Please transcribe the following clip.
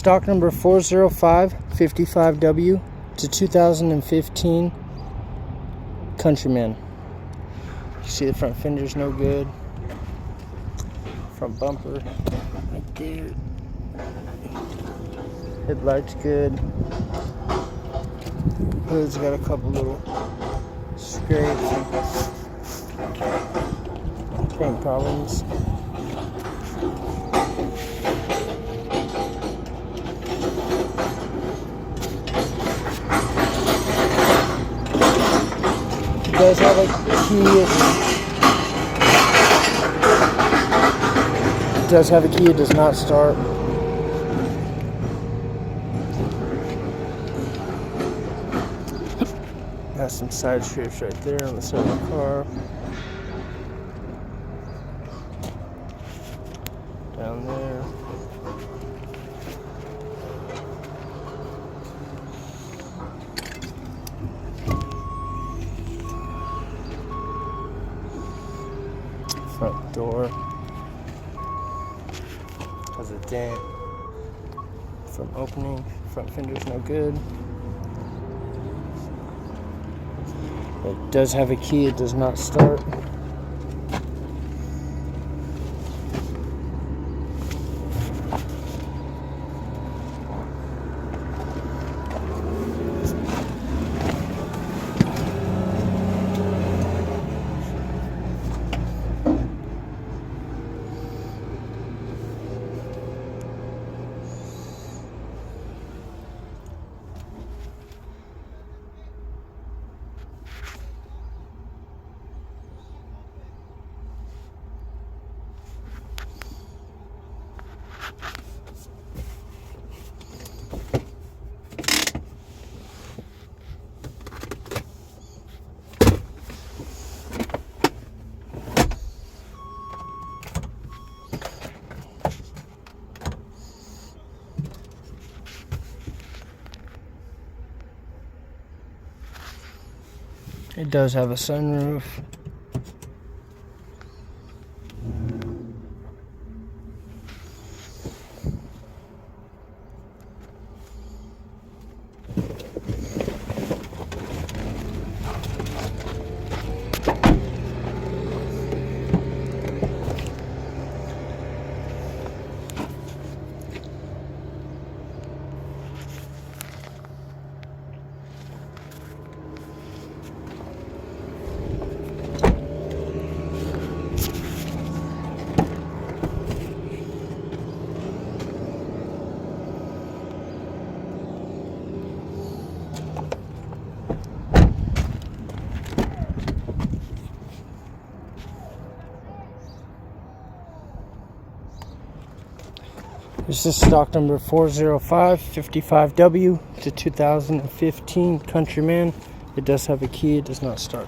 stock number 40555W to 2015 Countryman. You see the front fender's no good. Front bumper right there. Headlights good. Hood's got a couple little scrapes and paint problems. It does have a key. It does have a key. It does not start. Got some side strips right there on the side of the car. Down there. Front door has a dent from opening. Front fender's no good. It does have a key, it does not start. It does have a sunroof. This is stock number 40555W to 2015 Countryman. It does have a key, it does not start.